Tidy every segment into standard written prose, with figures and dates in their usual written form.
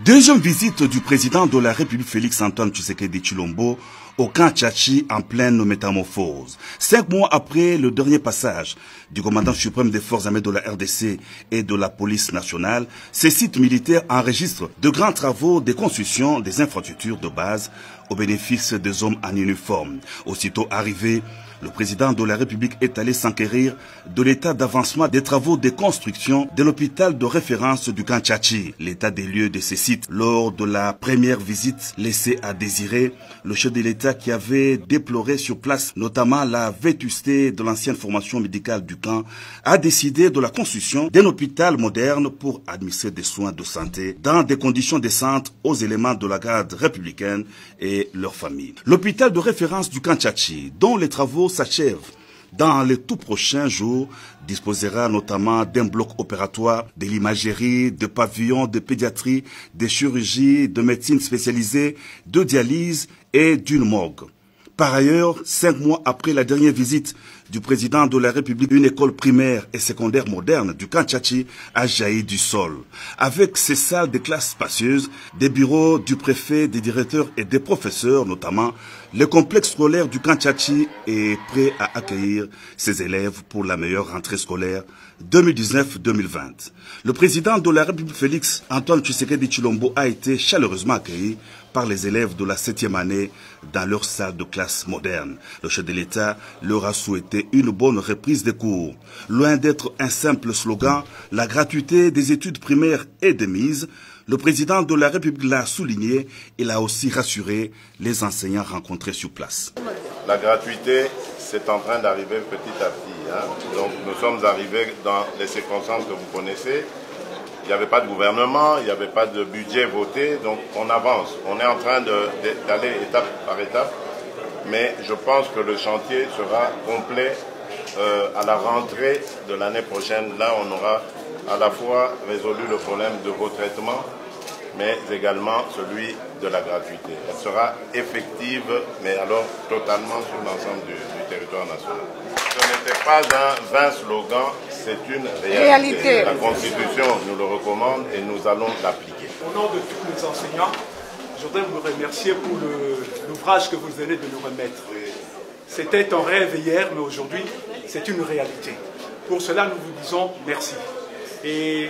Deuxième visite du président de la République Félix-Antoine Tshisekedi Tshilombo au camp Tchatchi en pleine métamorphose. 5 mois après le dernier passage du commandant suprême des forces armées de la RDC et de la police nationale, ces sites militaires enregistrent de grands travaux de construction des infrastructures de base au bénéfice des hommes en uniforme. Aussitôt arrivé, le président de la République est allé s'enquérir de l'état d'avancement des travaux de construction de l'hôpital de référence du camp Tchatchi. L'état des lieux de ces sites, lors de la première visite laissée à désirer, le chef de l'État qui avait déploré sur place notamment la vétusté de l'ancienne formation médicale du camp, a décidé de la construction d'un hôpital moderne pour administrer des soins de santé dans des conditions décentes aux éléments de la garde républicaine et leurs familles. L'hôpital de référence du camp Tchatchi, dont les travaux s'achèvent dans les tout prochains jours, disposera notamment d'un bloc opératoire, de l'imagerie, de pavillons de pédiatrie, de chirurgie, de médecine spécialisée, de dialyse et d'une morgue. Par ailleurs, 5 mois après la dernière visite du président de la République, une école primaire et secondaire moderne du camp Tchatchi a jailli du sol. Avec ses salles de classe spacieuses, des bureaux du préfet, des directeurs et des professeurs notamment, le complexe scolaire du camp Tchatchi est prêt à accueillir ses élèves pour la meilleure rentrée scolaire 2019-2020. Le président de la République Félix Antoine Tshisekedi Tshilombo a été chaleureusement accueilli par les élèves de la 7e année dans leur salle de classe moderne. Le chef de l'État leur a souhaité une bonne reprise des cours. Loin d'être un simple slogan, la gratuité des études primaires est de mise. Le président de la République l'a souligné. Il a aussi rassuré les enseignants rencontrés sur place. La gratuité, c'est en train d'arriver petit à petit. Donc nous sommes arrivés dans les circonstances que vous connaissez. Il n'y avait pas de gouvernement, il n'y avait pas de budget voté, donc on avance. On est en train d'aller étape par étape, mais je pense que le chantier sera complet à la rentrée de l'année prochaine. Là, on aura à la fois résolu le problème de vos traitements, mais également celui de la gratuité. Elle sera effective, mais alors totalement sur l'ensemble du territoire national. Ce n'était pas un vain slogan, c'est une réalité. La Constitution nous le recommande et nous allons l'appliquer. Au nom de tous les enseignants, je voudrais vous remercier pour l'ouvrage que vous venez de nous remettre. C'était un rêve hier, mais aujourd'hui, c'est une réalité. Pour cela, nous vous disons merci. Et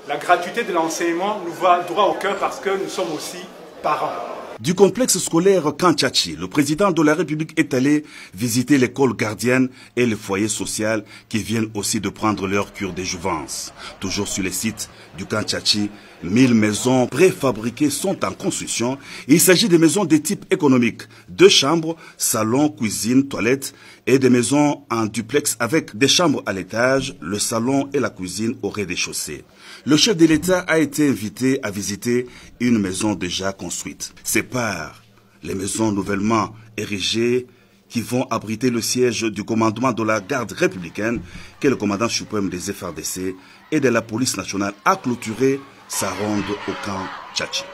la gratuité de l'enseignement nous va droit au cœur parce que nous sommes aussi parents. Du complexe scolaire camp Tchatchi, le président de la République est allé visiter l'école gardienne et le foyer social qui viennent aussi de prendre leur cure de jouvence. Toujours sur les sites du camp Tchatchi, 1000 maisons préfabriquées sont en construction. Il s'agit de maisons de type économique, 2 chambres, salon, cuisine, toilette et des maisons en duplex avec des chambres à l'étage, le salon et la cuisine au rez-de-chaussée. Le chef de l'État a été invité à visiter une maison déjà construite. Sépare les maisons nouvellement érigées qui vont abriter le siège du commandement de la garde républicaine que le commandant suprême des FARDC et de la police nationale a clôturé sa ronde au camp Tchatchi.